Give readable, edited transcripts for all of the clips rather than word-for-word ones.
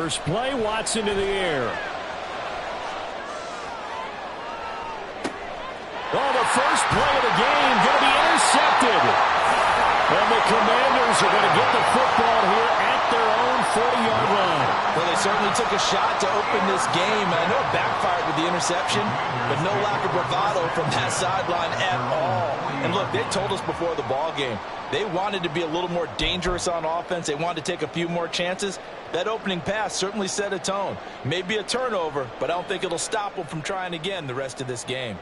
First play, Watson to the air. Oh, the first play of the game going to be intercepted. And the Commanders are going to get the football here at their own 40-yard line. Well, they certainly took a shot to open this game. I know it backfired with the interception, but no lack of bravado from that sideline at all. And look, they told us before the ball game, they wanted to be a little more dangerous on offense. They wanted to take a few more chances. That opening pass certainly set a tone. Maybe a turnover, but I don't think it'll stop them from trying again the rest of this game.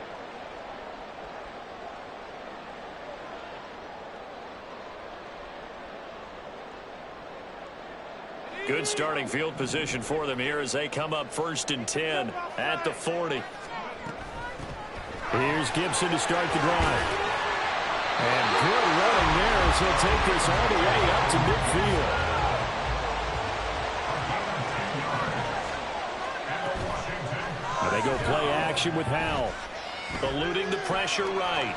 Good starting field position for them here as they come up 1st and 10 at the 40. Here's Gibson to start the drive. And good running there as he'll take this all the way up to midfield. Now they go play action with Howell. Eluding the pressure right.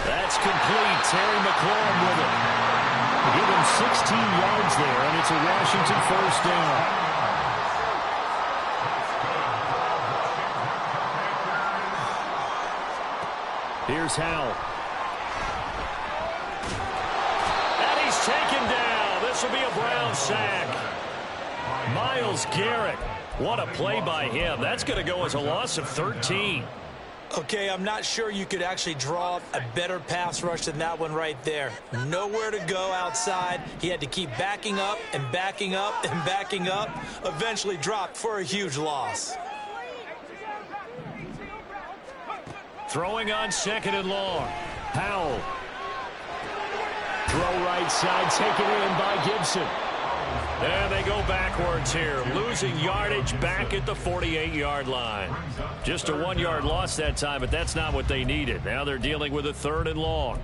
That's complete. Terry McLaurin with it. Give him 16 yards there, and it's a Washington first down. Here's Howell. And he's taken down. This will be a Brown sack. Myles Garrett. What a play by him. That's going to go as a loss of 13. Okay, I'm not sure you could actually draw up a better pass rush than that one right there. Nowhere to go outside. He had to keep backing up and backing up and backing up. Eventually dropped for a huge loss. Throwing on 2nd and long. Howell. Throw right side, taken in by Gibson. And they go backwards here, losing yardage back at the 48-yard line. Just a 1-yard loss that time, but that's not what they needed. Now they're dealing with a 3rd and long.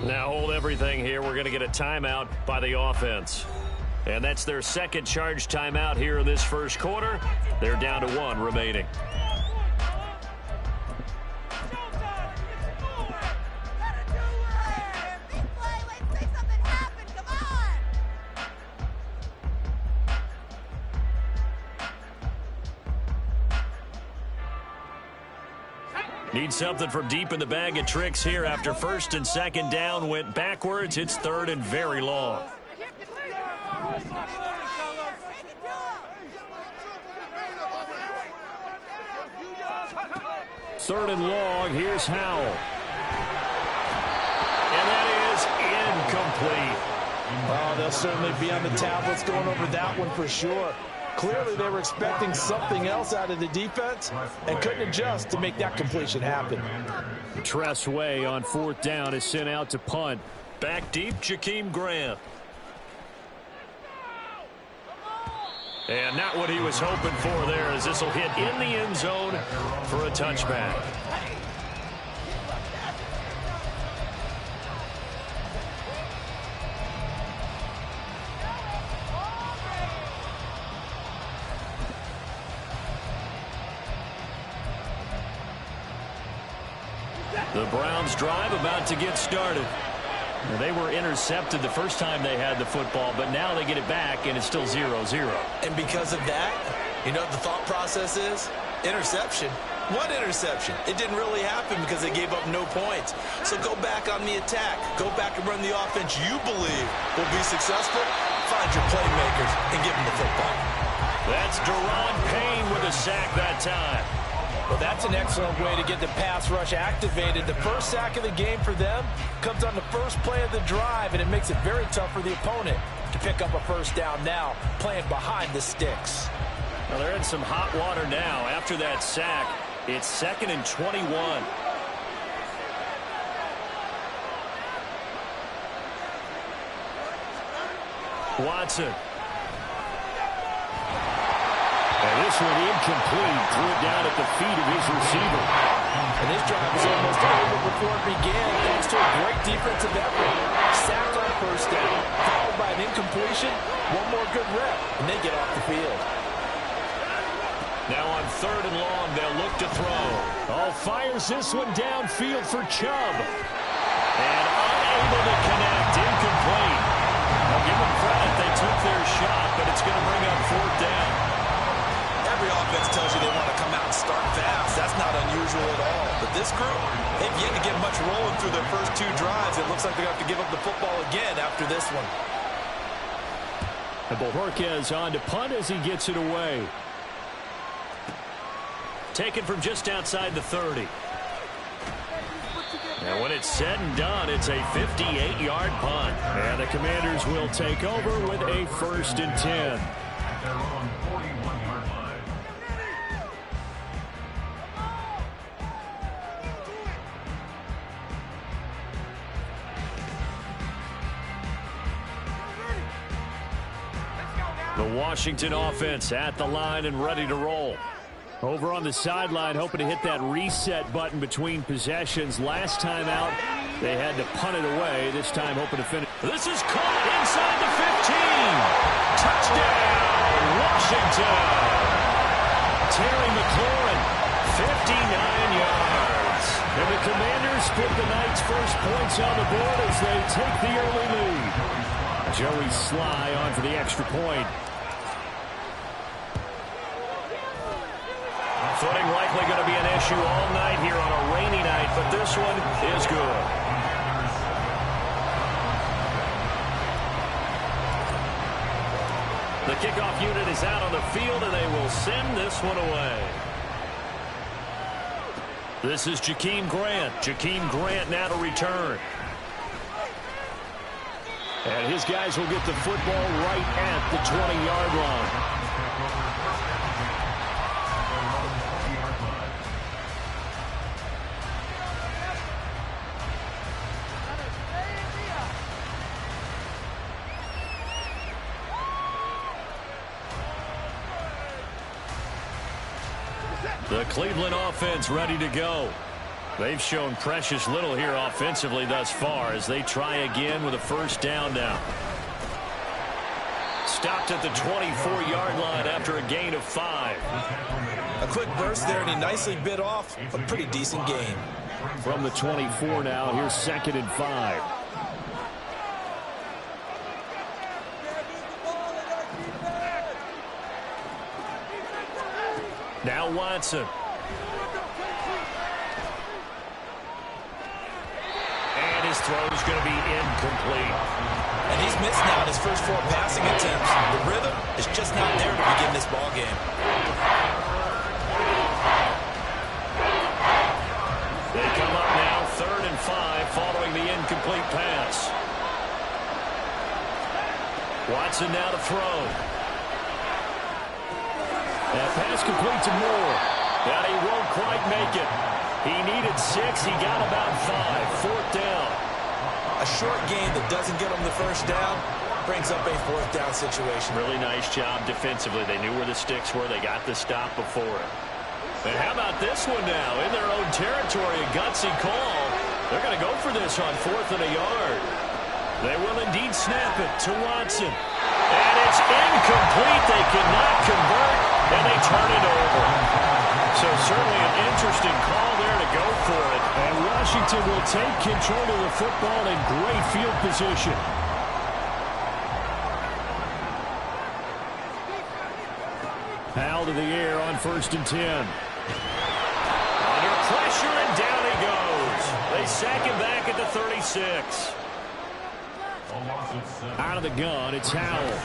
Now hold everything here. We're going to get a timeout by the offense. And that's their second charge timeout here in this first quarter. They're down to 1 remaining. Need something from deep in the bag of tricks here after 1st and 2nd down went backwards. It's 3rd and very long. Third and long. Here's Howell. And that is incomplete. Oh, they'll certainly be on the tablets going over that one for sure. Clearly, they were expecting something else out of the defense and couldn't adjust to make that completion happen. Tress Way on 4th down is sent out to punt. Back deep, Jakeem Grant. And not what he was hoping for there, as this will hit in the end zone for a touchback. The Browns drive about to get started. Well, they were intercepted the first time they had the football, but now they get it back, and it's still 0-0. And because of that, you know what the thought process is? Interception. What interception? It didn't really happen because they gave up no points. So go back on the attack. Go back and run the offense you believe will be successful. Find your playmakers and give them the football. That's Daron Payne with a sack that time. Well, that's an excellent way to get the pass rush activated. The first sack of the game for them comes on the first play of the drive, and it makes it very tough for the opponent to pick up a first down now, playing behind the sticks. Well, they're in some hot water now. After that sack, it's 2nd and 21. Watson. And this one incomplete. Threw it down at the feet of his receiver. And this drive was almost over before it began, thanks to a great defensive effort. Sacked on first down, followed by an incompletion. One more good rep, and they get off the field. Now on 3rd and long, they'll look to throw. Oh, fires this one downfield for Chubb. And unable to connect, incomplete. I'll give them credit, they took their shot, but it's going to bring up 4th down. Every offense tells you they want to come out and start fast. That's not unusual at all. But this group, they've yet to get much rolling through their first 2 drives. It looks like they're going to have to give up the football again after this one. And Bojorquez on to punt as he gets it away. Taken from just outside the 30. And when it's said and done, it's a 58-yard punt. And the Commanders will take over with a 1st and 10. The Washington offense at the line and ready to roll. Over on the sideline, hoping to hit that reset button between possessions. Last time out, they had to punt it away. This time, hoping to finish. This is caught inside the 15. Touchdown, Washington. Terry McLaurin, 59 yards. And the Commanders put the night's first points on the board as they take the early lead. Joey Sly on for the extra point. Footing likely going to be an issue all night here on a rainy night, but this one is good. The kickoff unit is out on the field, and they will send this one away. This is Jakeem Grant. Jakeem Grant now to return. And his guys will get the football right at the 20-yard line. The Cleveland offense ready to go. They've shown precious little here offensively thus far as they try again with a 1st down now. Stopped at the 24-yard line after a gain of 5. A quick burst there, and he nicely bit off a pretty decent gain. From the 24 now, here's 2nd and 5. Now Watson. And his throw is going to be incomplete. And he's missed now in his first 4 passing attempts. The rhythm is just not there to begin this ball game. They come up now 3rd and 5 following the incomplete pass. Watson now to throw. That pass complete to Moore. And he won't quite make it. He needed 6. He got about 5. 4th down. A short gain that doesn't get him the 1st down brings up a 4th down situation. Really nice job defensively. They knew where the sticks were. They got the stop before it. And how about this one now? In their own territory, a gutsy call. They're going to go for this on 4th and a yard. They will indeed snap it to Watson. And it's incomplete. They could not convert, and they turn it over. So certainly an interesting call there to go for it. And Washington will take control of the football in great field position. Powell to the air on 1st and 10. Under pressure, and down he goes. They sack him back at the 36. Out of the gun, it's Howell.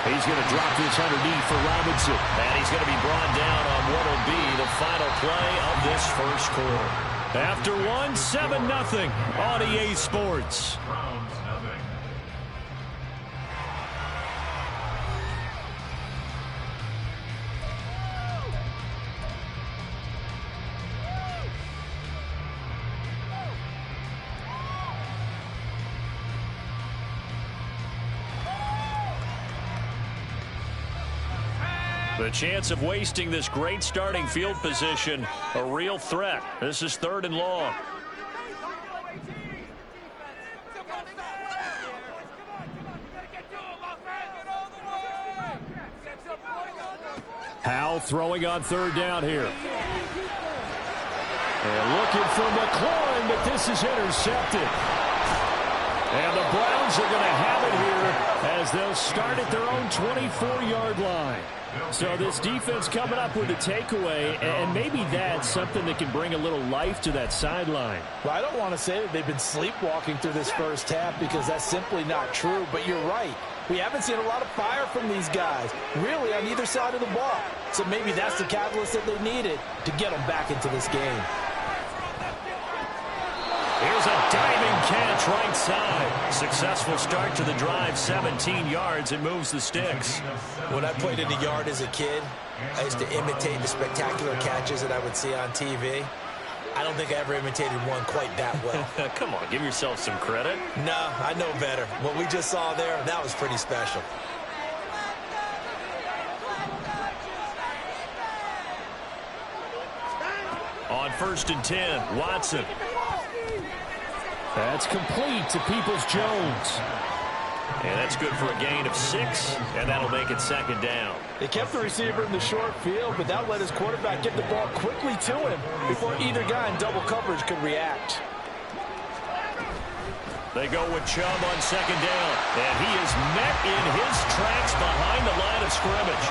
He's going to drop this underneath for Robinson. And he's going to be brought down on what will be the final play of this first quarter. After 1, 7-0 on EA Sports. The chance of wasting this great starting field position, a real threat. This is 3rd and long. Howell throwing on 3rd down here. And looking for McLaurin, but this is intercepted. And the Browns are going to have it here as they'll start at their own 24-yard line. So this defense coming up with a takeaway, and maybe that's something that can bring a little life to that sideline. Well, I don't want to say that they've been sleepwalking through this first half because that's simply not true, but you're right. We haven't seen a lot of fire from these guys, really, on either side of the ball. So maybe that's the catalyst that they needed to get them back into this game. Here's a diving catch right side. Successful start to the drive, 17 yards, and moves the sticks. When I played in the yard as a kid, I used to imitate the spectacular catches that I would see on TV. I don't think I ever imitated one quite that well. Come on, give yourself some credit. No, I know better. What we just saw there, that was pretty special. On 1st and 10, Watson. That's complete to Peoples-Jones. And that's good for a gain of 6, and that'll make it 2nd down. They kept the receiver in the short field, but that let his quarterback get the ball quickly to him before either guy in double coverage could react. They go with Chubb on 2nd down, and he is met in his tracks behind the line of scrimmage.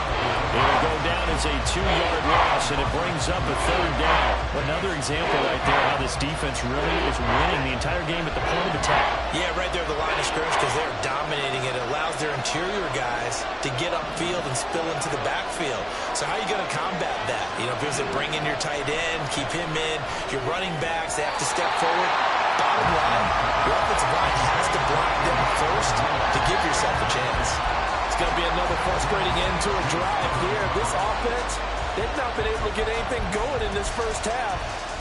It'll go down as a 2-yard loss, and it brings up a 3rd down. Another example right there how this defense really is winning the entire game at the point of attack. Yeah, right there at the line of scrimmage because they're dominating it. It allows their interior guys to get upfield and spill into the backfield. So how are you going to combat that? You know, if there's a bring in your tight end, keep him in, your running backs, they have to step forward. Bottom line, your offensive line has to block them first to give yourself a chance. It's going to be another frustrating end to a drive here. This offense, they've not been able to get anything going in this first half.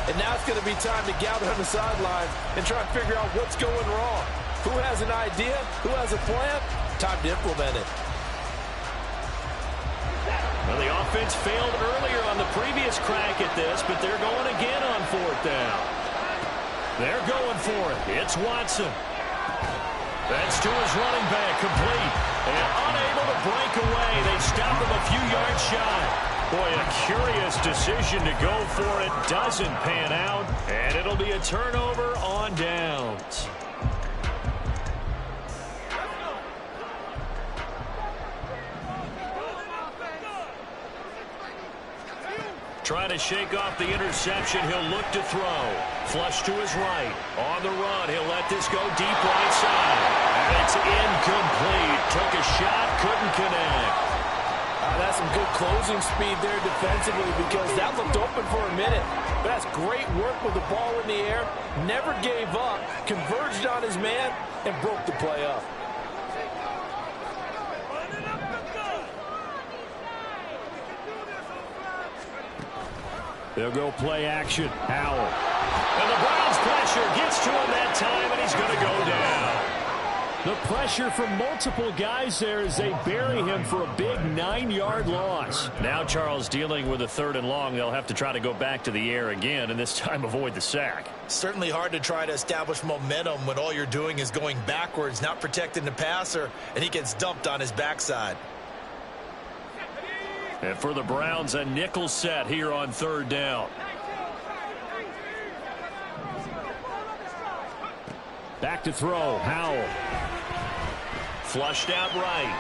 And now it's going to be time to gather on the sidelines and try and figure out what's going wrong. Who has an idea? Who has a plan? Time to implement it. Well, the offense failed earlier on the previous crack at this, but they're going again on 4th down. They're going for it. It's Watson. That's to his running back, complete. And unable to break away. They stop him a few yards shy. Boy, a curious decision to go for it. Doesn't pan out. And it'll be a turnover on downs. Trying to shake off the interception. He'll look to throw. Flush to his right. On the run. He'll let this go deep right side. And it's incomplete. Took a shot. Couldn't connect. That's some good closing speed there defensively because that looked open for a minute. But that's great work with the ball in the air. Never gave up. Converged on his man and broke the play up. They'll go play action. Howell. And the Browns pressure gets to him that time, and he's going to go down. The pressure from multiple guys there as they bury him for a big 9-yard loss. Now Charles dealing with a 3rd and long. They'll have to try to go back to the air again, and this time avoid the sack. Certainly hard to try to establish momentum when all you're doing is going backwards, not protecting the passer, and he gets dumped on his backside. And for the Browns, a nickel set here on 3rd down. Back to throw. Howell. Flushed out right.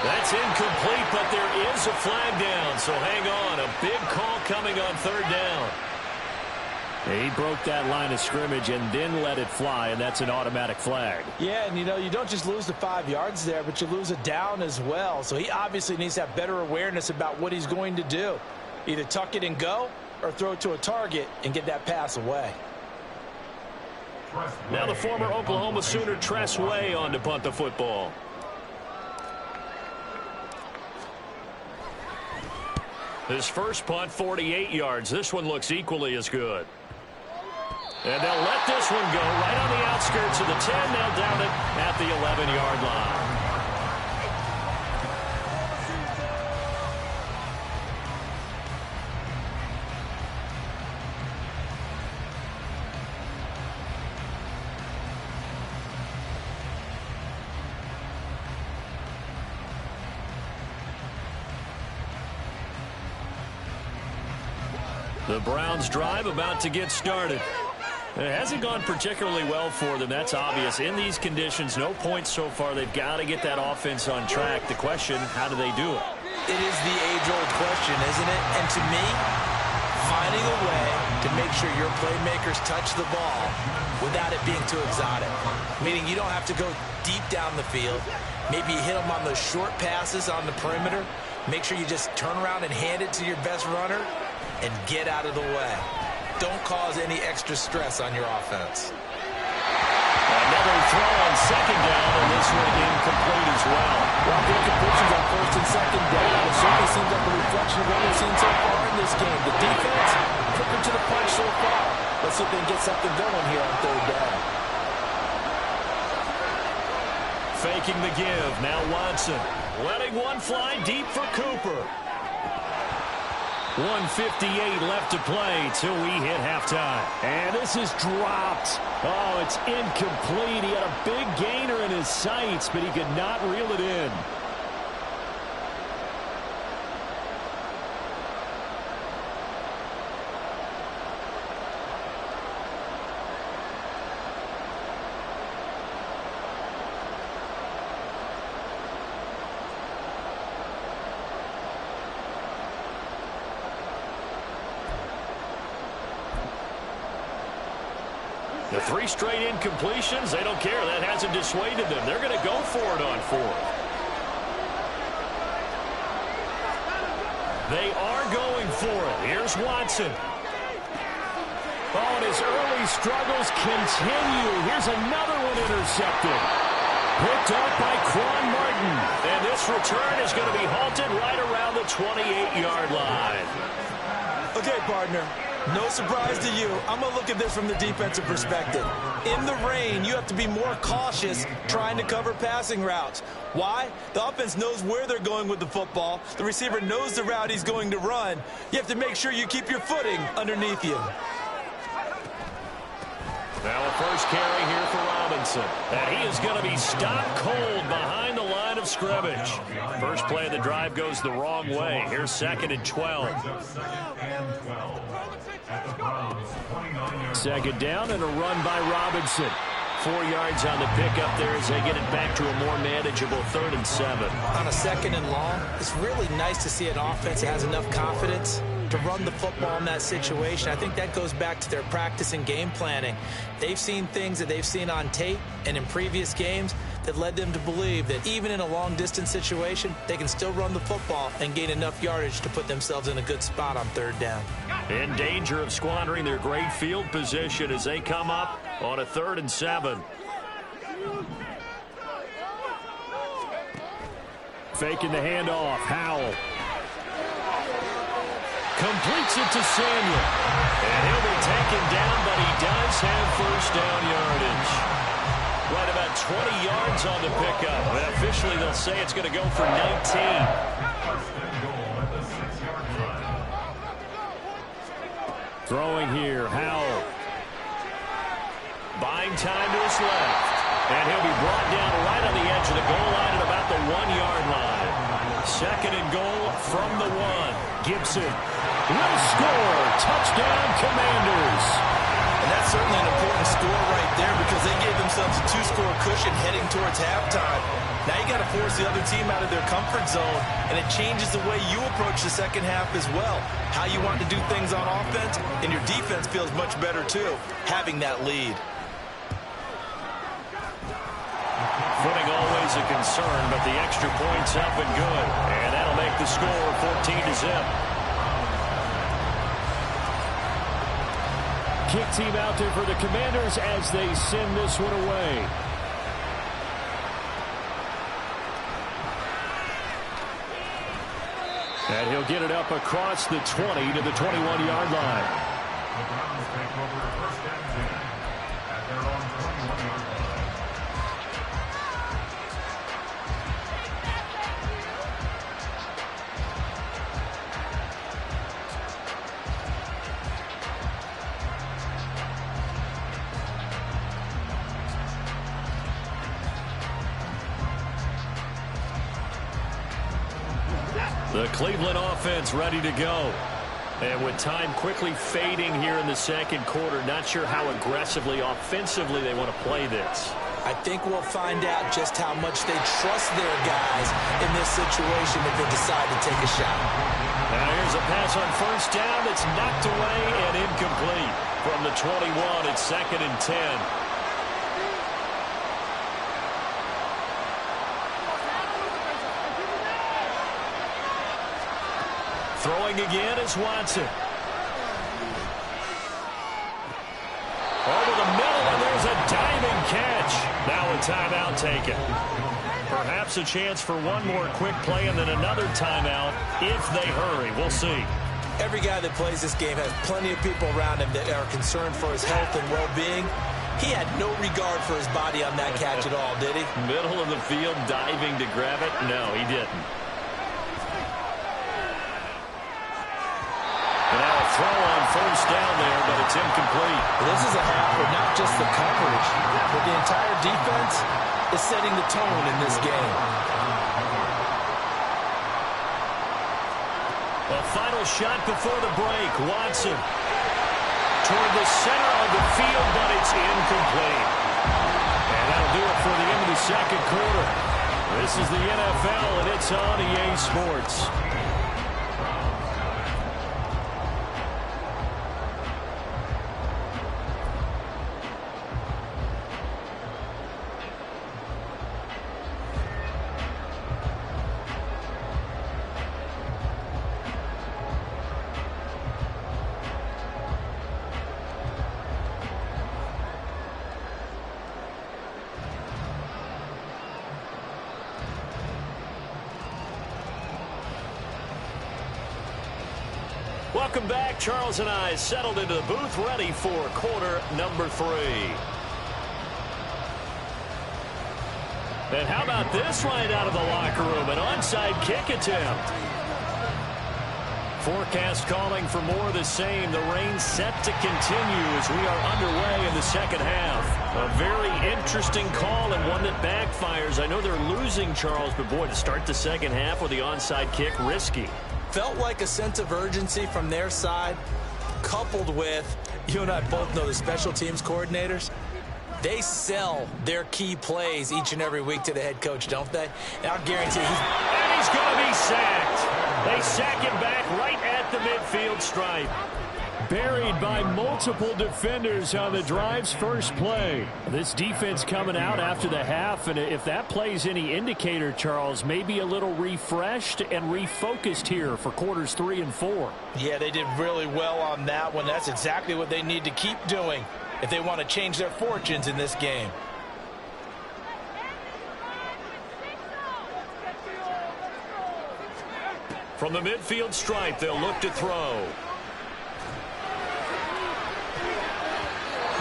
That's incomplete, but there is a flag down, so hang on. A big call coming on 3rd down. He broke that line of scrimmage and then let it fly, and that's an automatic flag. Yeah, and you know, you don't just lose the 5 yards there, but you lose a down as well. So he obviously needs to have better awareness about what he's going to do. Either tuck it and go or throw it to a target and get that pass away. Now the former Oklahoma Sooner Tress Way on to punt the football. His first punt, 48 yards. This one looks equally as good. And they'll let this one go right on the outskirts of the 10. They'll down it at the 11-yard line. The Browns drive about to get started. It hasn't gone particularly well for them. That's obvious. In these conditions, no points so far. They've got to get that offense on track. The question, how do they do it? It is the age-old question, isn't it? And to me, finding a way to make sure your playmakers touch the ball without it being too exotic. Meaning you don't have to go deep down the field. Maybe you hit them on those short passes on the perimeter. Make sure you just turn around and hand it to your best runner and get out of the way. Don't cause any extra stress on your offense. Another throw on second down, and this one incomplete as well. Well, good completions on first and second down. It certainly seems like a reflection of what we've seen so far in this game. The defense, quicker to the punch so far. Let's see if they can get something going here on third down. Faking the give. Now Watson. Letting one fly deep for Cooper. 1:58 left to play till we hit halftime. And this is dropped. Oh, it's incomplete. He had a big gainer in his sights, but he could not reel it in. The 3 straight incompletions, they don't care. That hasn't dissuaded them. They're going to go for it on 4th. They are going for it. Here's Watson. Oh, and his early struggles continue. Here's another one intercepted. Picked up by Quan Martin. And this return is going to be halted right around the 28-yard line. Okay, partner. No surprise to you. I'm going to look at this from the defensive perspective. In the rain, you have to be more cautious trying to cover passing routes. Why? The offense knows where they're going with the football. The receiver knows the route he's going to run. You have to make sure you keep your footing underneath you. Now a first carry here for Robinson. And he is going to be stopped cold behind the line of scrimmage. First play of the drive goes the wrong way. Here's 2nd and 12. 2nd down and a run by Robinson. 4 yards on the pickup there as they get it back to a more manageable 3rd and 7. On a 2nd and long, it's really nice to see an offense that has enough confidence to run the football in that situation. I think that goes back to their practice and game planning. They've seen things that they've seen on tape and in previous games that led them to believe that even in a long-distance situation, they can still run the football and gain enough yardage to put themselves in a good spot on 3rd down. In danger of squandering their great field position as they come up on a 3rd and 7. Faking the handoff. Howell. Completes it to Samuel. And he'll be taken down, but he does have first down yardage. Right about 20 yards on the pickup. But officially, they'll say it's going to go for 19. Throwing here, Howell. Buying time to his left. And he'll be brought down right on the edge of the goal line at about the 1-yard line. 2nd and goal from the 1. Gibson will score. Touchdown, Commanders. And that's certainly an important score right there because they gave themselves a 2-score cushion heading towards halftime. Now you got to force the other team out of their comfort zone, and it changes the way you approach the second half as well. How you want to do things on offense, and your defense feels much better too, having that lead. Footing always a concern, but the extra point's up and good. And that'll make the score 14-0. Kick team out there for the Commanders as they send this one away. And he'll get it up across the 20 to the 21-yard line. The Browns take over first and 10 at their own 21-yard line. The Cleveland offense ready to go. And with time quickly fading here in the second quarter, not sure how aggressively, offensively they want to play this. I think we'll find out just how much they trust their guys in this situation if they decide to take a shot. Now here's a pass on first down that's knocked away and incomplete. From the 21, it's 2nd and 10. Throwing again is Watson. Over the middle, and there's a diving catch. Now a timeout taken. Perhaps a chance for one more quick play and then another timeout if they hurry. We'll see. Every guy that plays this game has plenty of people around him that are concerned for his health and well-being. He had no regard for his body on that catch at all, did he? Middle of the field, diving to grab it? No, he didn't. And now a throw on first down there, but it's incomplete. This is a half where not just the coverage, but the entire defense is setting the tone in this game. A final shot before the break. Watson toward the center of the field, but it's incomplete. And that'll do it for the end of the second quarter. This is the NFL, and it's on EA Sports. Welcome back. Charles and I settled into the booth, ready for quarter number 3. And how about this right out of the locker room? An onside kick attempt. Forecast calling for more of the same. The rain set to continue as we are underway in the second half. A very interesting call and one that backfires. I know they're losing, Charles, but boy, to start the second half with the onside kick, risky. Felt like a sense of urgency from their side, coupled with, you and I both know the special teams coordinators, they sell their key plays each and every week to the head coach, don't they? And I'll guarantee he's going to be sacked. They sack him back right at the midfield stripe. Buried by multiple defenders on the drive's first play. This defense coming out after the half, and if that play's any indicator, Charles, maybe a little refreshed and refocused here for quarters 3 and 4. Yeah, they did really well on that one. That's exactly what they need to keep doing if they want to change their fortunes in this game. From the midfield stripe, they'll look to throw.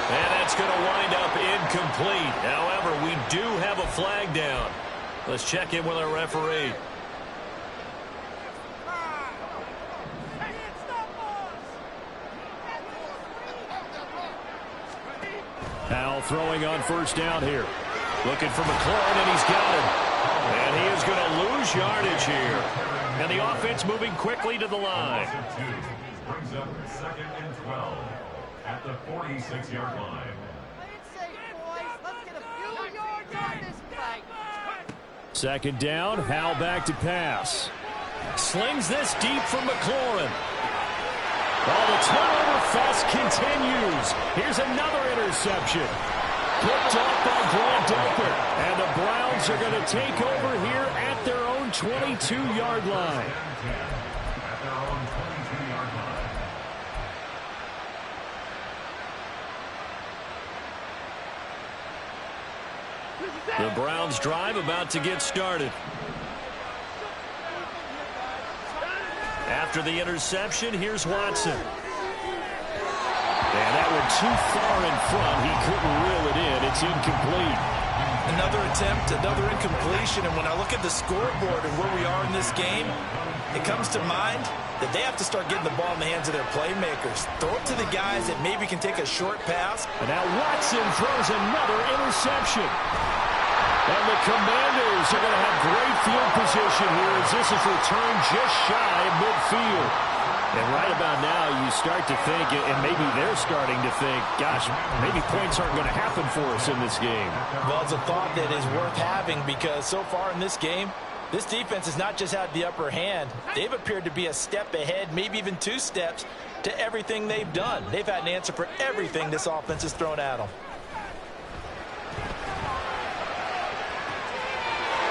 And that's going to wind up incomplete. However, we do have a flag down. Let's check in with our referee. Now throwing on first down here. Looking for McLaurin, and he's got him. And he is going to lose yardage here. And the offense moving quickly to the line. Brings up 2nd and 12 at the 46-yard line. Second down, Howell back to pass. Slings this deep from McLaurin. Oh, the turnover fest continues. Here's another interception. Picked off by Grant Delpit. And the Browns are going to take over here at their own 22-yard line. At their own 22-yard line. The Browns drive about to get started. After the interception, here's Watson. And that one too far in front. He couldn't reel it in. It's incomplete. Another attempt, another incompletion. And when I look at the scoreboard and where we are in this game, it comes to mind that they have to start getting the ball in the hands of their playmakers. Throw it to the guys that maybe can take a short pass. And now Watson throws another interception. And the Commanders are going to have great field position here as this is returned just shy of midfield. And right about now, you start to think, and maybe they're starting to think, gosh, maybe points aren't going to happen for us in this game. Well, it's a thought that is worth having because so far in this game, this defense has not just had the upper hand. They've appeared to be a step ahead, maybe even 2 steps, to everything they've done. They've had an answer for everything this offense has thrown at them.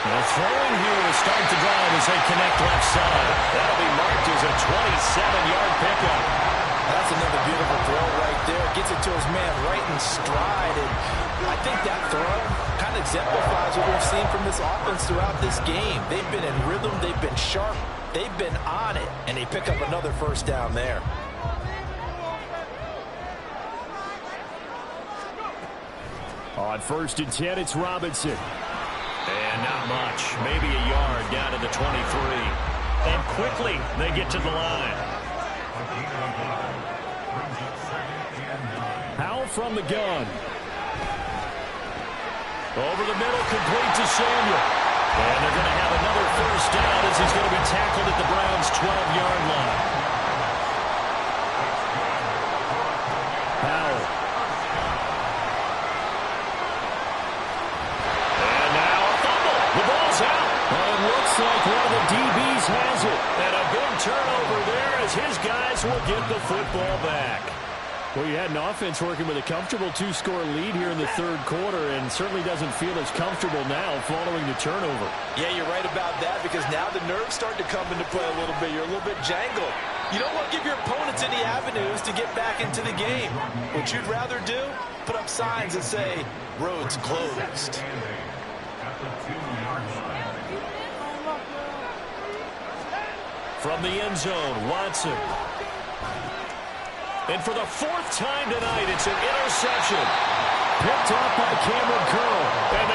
The throwing here will start to drive as they connect left side. That'll be marked as a 27-yard pickup. That's another beautiful throw right there. Gets it to his man right in stride. And I think that throw kind of exemplifies what we've seen from this offense throughout this game. They've been in rhythm. They've been sharp. They've been on it. And they pick up another first down there. On 1st and 10, it's Robinson. And not much. Maybe a yard down to the 23. And quickly they get to the line. Powell from the gun. Over the middle, complete to Samuel. And they're going to have another first down as he's going to be tackled at the Browns' 12-yard line. Powell. And now a fumble. The ball's out. Well, it looks like one of the DBs has it. And a big turnover there as his guys will get the football back. Well, you had an offense working with a comfortable 2-score lead here in the 3rd quarter and certainly doesn't feel as comfortable now following the turnover. Yeah, you're right about that because now the nerves start to come into play a little bit. You're a little bit jangled. You don't want to give your opponents any avenues to get back into the game. What you'd rather do, put up signs that say, roads closed. From the end zone, Watson. And for the 4th time tonight, it's an interception. Picked off by Cameron Curl. And